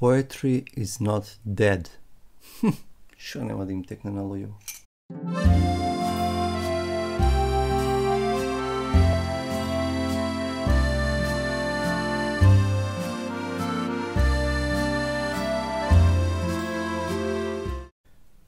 Poetry is not dead. Шо нема да им текне на луѓето?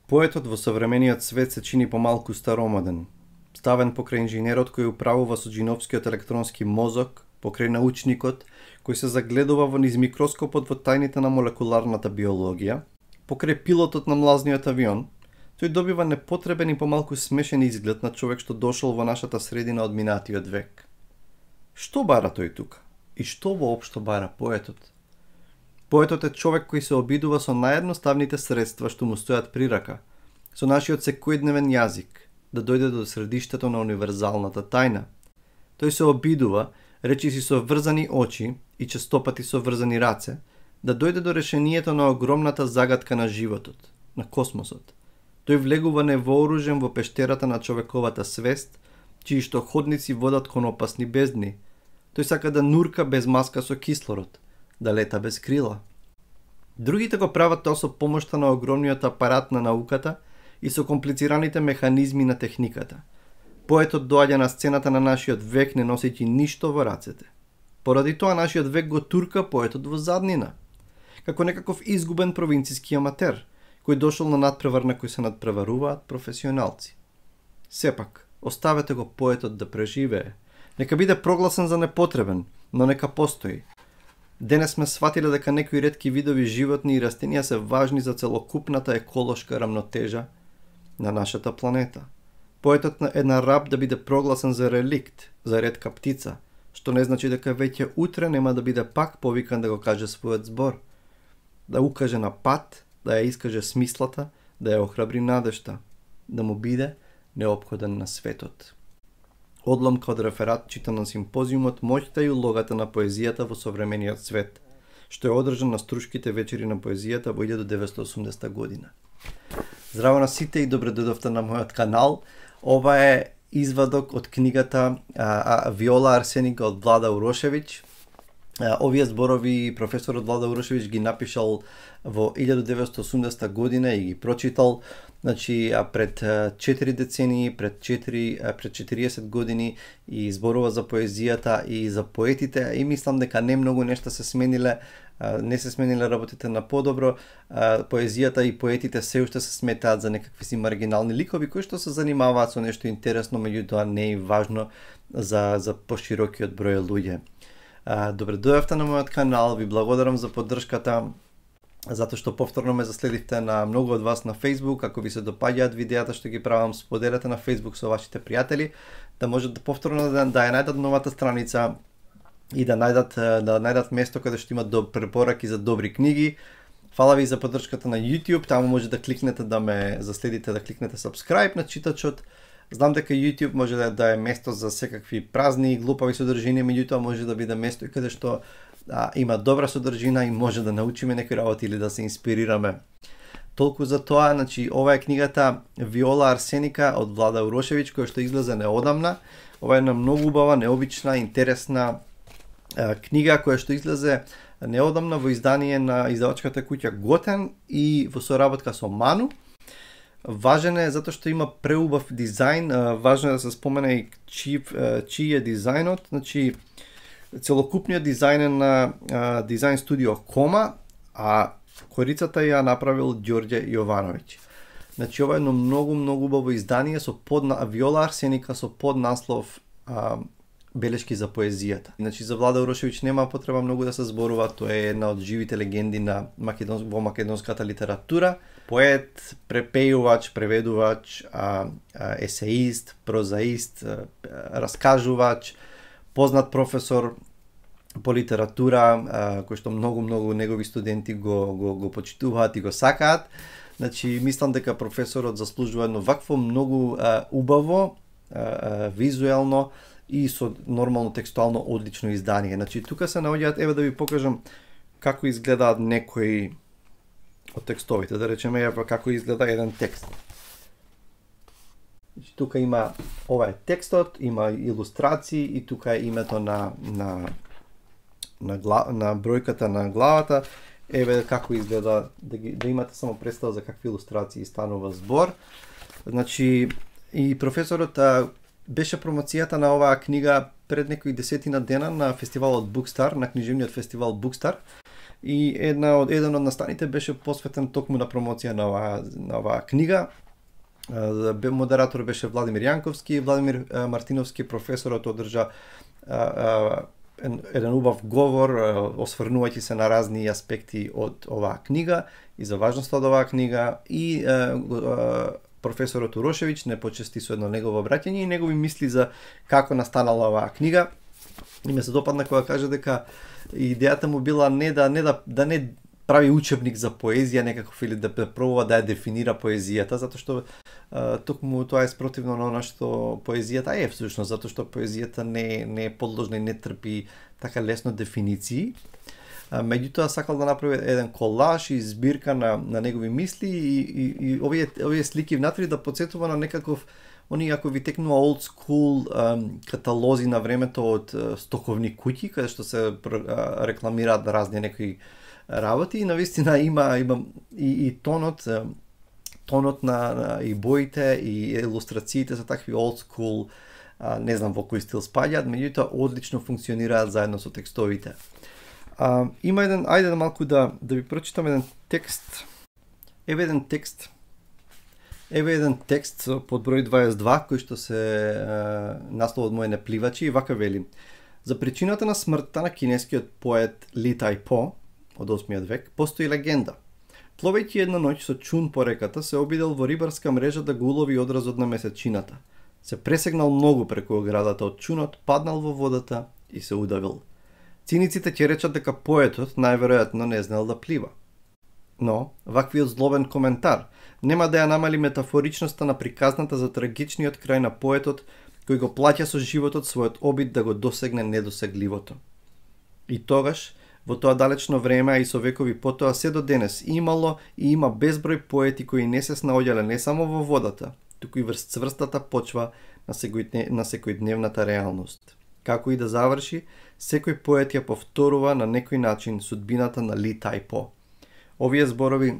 Поетот во современиот свет се чини помалку старомоден, ставен покрај инженерот кој управува со джиновскиот електронски мозок, покрај научникот кој се загледува во низ микроскопот во тајните на молекуларната биологија, покрај пилотот на млазниот авион, тој добива непотребен и помалку смешен изглед на човек што дошол во нашата средина од минатиот век. Што бара тој тука? И што воопшто бара поетот? Поетот е човек кој се обидува со наједноставните средства што му стојат при рака, со нашиот секојдневен јазик, да дојде до средиштето на универзалната тајна. Тој се обидува, речиси со врзани очи и честопати со врзани раце, да дојде до решението на огромната загадка на животот, на космосот. Тој влегува невооружен во пештерата на човековата свест, чии што ходници водат кон опасни бездни. Тој сака да нурка без маска со кислород, да лета без крила. Другите го прават тоа со помошта на огромниот апарат на науката и со комплицираните механизми на техниката. Поетот доаѓа на сцената на нашиот век не носејќи ништо во рацете. Поради тоа нашиот век го турка поетот во заднина, како некаков изгубен провинциски аматер, кој дошол на надпревар на кој се надпреваруваат професионалци. Сепак, оставете го поетот да преживее. Нека биде прогласен за непотребен, но нека постои. Денес сме сватиле дека некои ретки видови животни и растенија се важни за целокупната еколошка рамнотежа на нашата планета. Поетот е на раб да биде прогласен за реликт, за ретка птица, што не значи дека веќе утре нема да биде пак повикан да го каже својот збор, да укаже на пат, да ја искаже смислата, да ја охрабри надежта, да му биде неопходен на светот. Одломка од реферат читан на симпозиумот Моќта и улогата на поезијата во современиот свет, што е одржан на Струшките вечери на поезијата во 1980 година. Здраво на сите и добре дојдовте на мојот канал. Ова е извадок од книгата Виола Арсеника од Влада Урошевиќ. Овие зборови професорот Влада Урошевиќ ги напишал во 1980 година и ги прочитал, пред 4 децении, пред 40 години, и зборува за поезијата и за поетите, и мислам дека не многу нешта се смениле, не се смениле работите на подобро. Поезијата и поетите се уште се сметаат за некакви си маргинални ликови кои што се занимаваат со нешто интересно, меѓутоа не е важно за поширокиот број луѓе. Добре дојавте на мојот канал, ви благодарам за поддршката, затоа што повторно ме заследивте на многу од вас на Facebook. Ако ви се допаѓаат видеата што ги правам, споделете на Facebook со вашите пријатели, да можат да повторно да ја најдат новата страница и да најдат место каде што имат препораки за добри книги. Фала ви за поддршката на YouTube, таму може да кликнете да ме заследите, да кликнете subscribe на читачот. Знам дека YouTube може да е место за секакви празни и глупави содржини, меѓутоа може да биде место каде што има добра содржина и може да научиме некои работи или да се инспирираме. Толку за тоа, ова е книгата Виола Арсеника од Влада Урошевиќ, која што излезе неодамна. Ова е една многу убава, необична, интересна книга која што излезе неодамна во издание на издавачката куќа Готен и во соработка со Ману. Важен е затоа што има преубав дизајн, важно е да се спомене и чиј е дизајнот. Целокупниот дизајн е на дизајн студио Кома, а корицата ја направил Ѓорѓе Јовановиќ. Ова е едно многу убаво издание со Виола Арсеника со поднаслов Белешки за поезијата. За Влада Урошевиќ нема потреба многу да се зборува, тој е една од живите легенди во македонската литература. Поет, препејувач, преведувач, есеист, прозаист, раскажувач, познат професор по литература, кој што многу негови студенти го почитуваат и го сакаат. Мислам дека професорот заслужува едно вакво многу убаво, визуелно и со нормално текстуално одлично издание. Тука се наоѓаат, еве да ви покажам како изгледаат некои од текстовите. Да речеме како изгледа еден текст. Тука има, ова е текстот, има илустрации и тука е името на бројката на главата. еве како изгледа, да имате само представа за какви илустрации станува збор. Значи, и професорот беше промоцијата на оваа книга пред некои 10 дена на фестивалот Bookstar, на книжевниот фестивал Bookstar. И еден од настаните беше посветен токму на промоција на оваа книга. Модератор беше Владимир Јанковски, Владимир Мартиновски, професорот одржа еден убав говор, осврнувајќи се на разни аспекти од оваа книга и за важноста од оваа книга, и професорот Урошевиќ не почести со едно негово обраќање и негови мисли за како настанала оваа книга. И ме се допадна кога каже дека идејата му била да не прави учебник за поезија некаков или да пробува да ја дефинира поезијата, затоа што токму тоа е спротивно на она што поезијата е всушност, затоа што поезијата не е подложна и не трпи така лесно дефиниции. Меѓутоа сакал да направи еден колаж и збирка на негови мисли и овие слики внатре да потсетува на некаков они, ако ви текнува old school каталози на времето од стоковни куќи, каде што се рекламираат разни некои работи, и навистина има и тонот на и боите и илустрациите за такви old school, не знам во кој стил спаѓаат, меѓутоа одлично функционираат заедно со текстовите. Има ајде малку да ви прочитам еден текст. Еве еден текст под број 22, кој што се насловот му е Непливачи, и вака вели: за причината на смртта на кинескиот поет Ли Тајпо од 8 век постои легенда. Пловејќи една ноќ со чун по реката, се обидел во рибарска мрежа да го улови одразот на месечината. Се пресегнал многу преку оградата од чунот, паднал во водата и се удавил. Циниците ќе речат дека поетот најверојатно не знал да плива. Но, ваквиот злобен коментар нема да ја намали метафоричноста на приказната за трагичниот крај на поетот, кој го плаќа со животот својот обид да го досегне недосегливото. И тогаш, во тоа далечно време, а и со векови потоа, се до денес имало и има безброј поети кои не се снаоѓале не само во водата, туку и врз цврстата почва на секојдневната реалност. Како и да заврши, секој поет ја повторува на некој начин судбината на Ли Тајпо. Овие зборови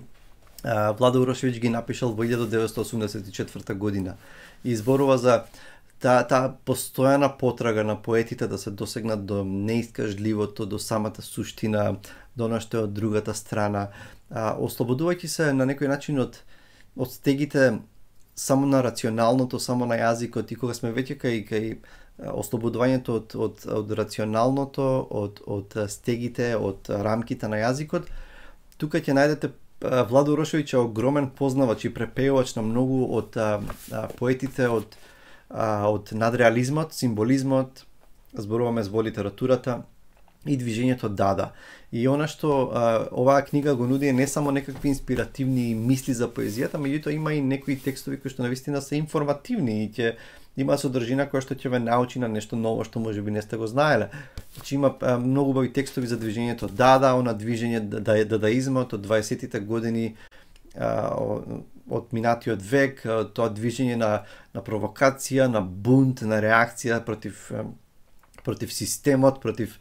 Владо Урошевиќ ги напишал во 1984 година и зборува за таа постојана потрага на поетите да се досегнат до неискажливото, до самата суштина, до она што е од другата страна, ослободувајќи се на некој начин од стегите само на рационалното, само на јазикот, и кога сме веќе кај ослободувањето од рационалното, од стегите, од рамките на јазикот, тука ќе најдете Владо Урошевиќ е огромен познавач и препеувач на многу од поетите од надреализмот, символизмот, зборуваме во литературата и движењето Дада. И она што оваа книга го нуди е не само некакви инспиративни мисли за поезијата, меѓутоа има и некои текстови кои што навистина се информативни и ќе има содржина која што ќе ве научи на нешто ново што можеби не сте го знаеле. Значи има многу убави текстови за движењето Дада, она движење дадаизмот од 20-тите години од минатиот век, тоа движење на провокација, на бунт, на реакција против системот, против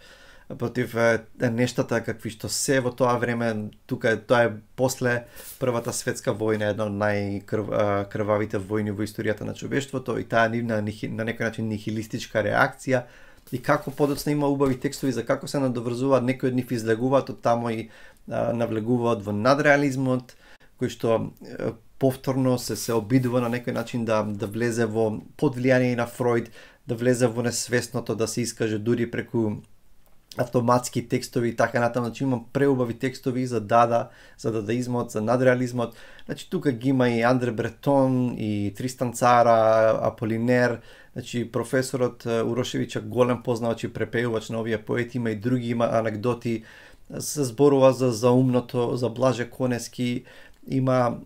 нештата какви што се во тоа време. Тука тоа е после Првата светска војна, една од најкрвавите војни во историјата на човештвото, и таа нивна на некој начин нихилистичка реакција, и како подоцна има убави текстови за како се надоврзуваат, некои од нив излегуваат од тамо и навлегуваат во надреализмот, кој што повторно се обидува на некој начин да влезе во под влијание на Фройд, да влезе во несвесното, да се искаже дури преку автоматски текстови и така натаму. Значи имам преубави текстови за Дада, за дадаизмот, за надреализмот. Значи тука ги има и Андре Бретон, и Тристан Цара, Аполинер. Значи професорот Урошевиќ голем познавач и препеувач на овие поети, има и други, има анекдоти, се зборува за умното, за Блаже Конески, има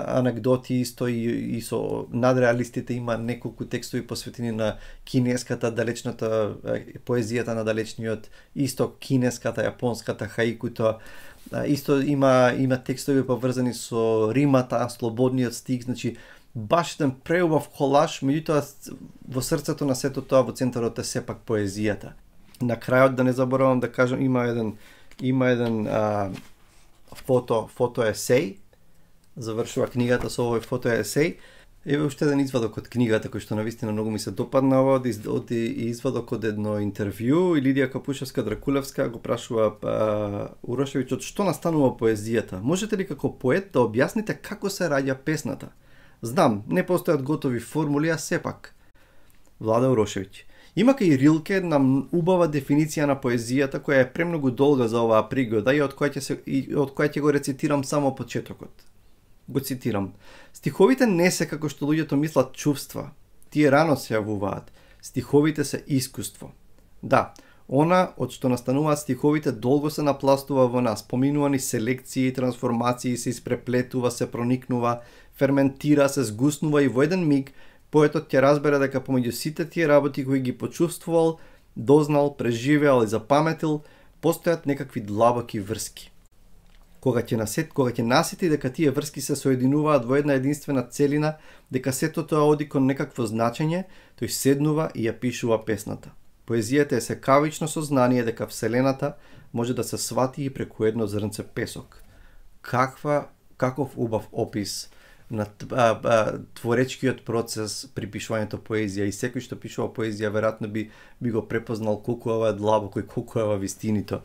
анекдоти исто и со надреалистите, има неколку текстови посветени на кинеската, далечната поезијата на далечниот исток, кинеската, јапонската, хаикуто. Исто има текстови поврзани со римата, слободниот стих, значи баш еден преубав колаж, меѓутоа во срцето на сето тоа, во центарот е сепак поезијата. На крајот, да не заборавам да кажам, има еден има еден фото есеј, завршува книгата со овој фото есеј. Еве уште еден извадок од книгата кој што навистина многу ми се допадна, од извадок од едно интервју и Лидија Капушевска-Дракулевска го прашува Урошевиќ од што настанува поезијата. Можете ли како поет да објасните како се раѓа песната? Знам, не постојат готови формули, а сепак. Влада Урошевиќ. Има кај Рилке една убава дефиниција на поезијата која е премногу долга за оваа пригода и од која ќе го рецитирам само почетокот. Го цитирам. Стиховите не се како што луѓето мислат чувства. Тие рано се јавуваат. Стиховите се искуство. Да, она од што настануваат стиховите долго се напластува во нас. Поминувани селекции, трансформации, се испреплетува, се проникнува, ферментира, се згуснува и во еден миг поетот ќе разбере дека помеѓу сите тие работи кои ги почувствувал, дознал, преживеал и запаметил, постојат некакви длабоки врски. Кога ќе насети дека тие врски се соединуваат во една единствена целина, дека сето тоа оди кон некакво значење, тој седнува и ја пишува песната. Поезијата е секавично сознание дека Вселената може да се свати и преку едно зрнце песок. Каков убав опис на творечкиот процес при пишувањето поезија, и секој што пишува поезија веројатно би го препознал колку ова е длабоко и колку е ова вистинито.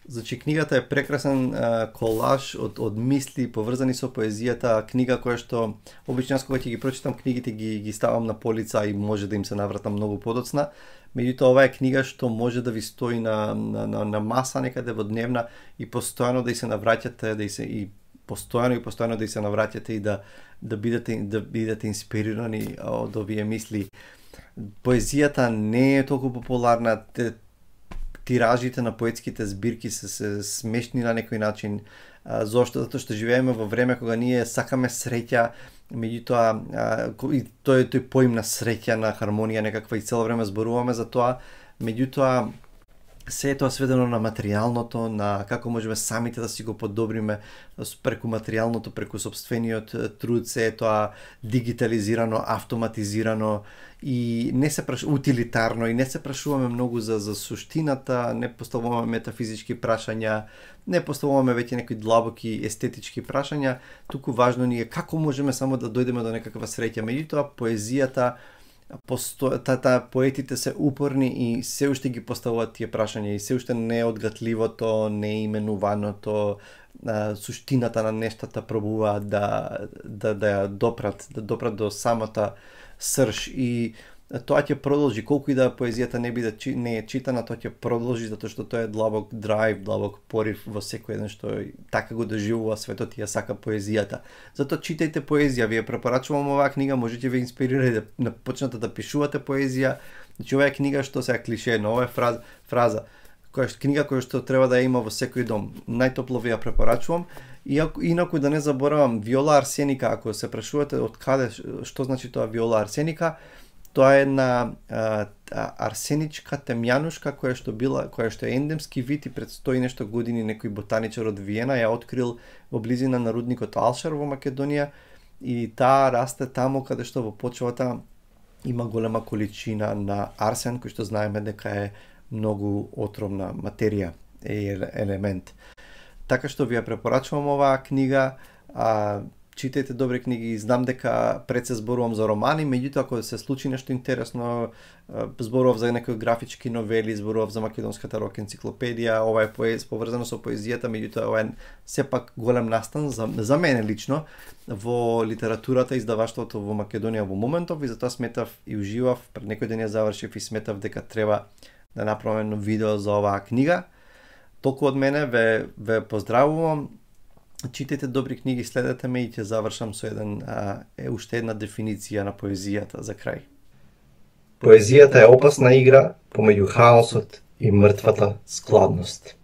Значи, книгата е прекрасен колаж од мисли поврзани со поезијата, книга која што обично кога ќе ги прочитам книгите ги ставам на полица и може да им се навратам многу подоцна. Меѓутоа, ова е книга што може да ви стои на маса некаде во дневна и постојано да и се навраќате, постојано да и се навраќате и да бидете инспирирани од овие мисли. Поезијата не е толку популарна, тиражите на поетските збирки се смешни на некој начин. Зошто? Затоа што живееме во време кога ние сакаме среќа, меѓутоа тој поим на среќа, на хармонија некаква и цело време зборуваме за тоа, меѓутоа се е тоа сведено на материјалното, на како можеме самите да си го подобриме преку материјалното, преку сопствениот труд, се е тоа дигитализирано, автоматизирано и не се утилитарно и не се прашуваме многу за суштината, не поставуваме метафизички прашања, не поставуваме веќе некои длабоки естетички прашања, туку важно ни е како можеме само да дојдеме до некаква среќа. Меѓутоа, поезијата поетите се упорни и се уште ги поставуваат тие прашања и се уште не е одгатливото, не е именуваното, суштината на нештата пробуваат да ја допрат до самата срж и тоа ќе продолжи, колку и да поезијата не е читана, тоа ќе продолжи затоа што тоа е длабок драйв, длабок порив во секој еден што така го доживува светот и ја сака поезијата. Затоа читајте поезија, ви ја препорачувам оваа книга, можете ве инспирира да почнете да пишувате поезија. Значи ова е книга што се клишено, ова е фраза, книга која што треба да ја има во секој дом. Најтопло ви ја препорачувам. Инаку да не заборавам, Виола арсеника, ако се прашувате од каде, што значи тоа Виола арсеника, тоа е една арсеничка темјанушка која што е ендемски вид и пред 100 и нешто години некој ботаничар од Виена ја открил во близина на рудникот Алшар во Македонија и таа расте таму каде што во почвата има голема количина на арсен, кој што знаеме дека е многу отровна материја и елемент. Така што ви ја препорачувам оваа книга, читајте добри книги, знам дека пред се зборувам за романи, меѓутоа ако се случи нешто интересно, зборував за некои графички новели, зборував за македонската рок енциклопедија, ова е поврзано со поезијата, меѓутоа ова е сепак голем настан за мене лично во литературата, издаваштвото во Македонија во моментов и затоа сметав и уживав, пред некој ден ја завршив и сметав дека треба да направам едно видео за оваа книга. Толку од мене, ве поздравувам. Читајте добри книги, следете ме и ќе завршам со уште една дефиниција на поезијата за крај. Поезијата е опасна игра помеѓу хаосот и мртвата складност.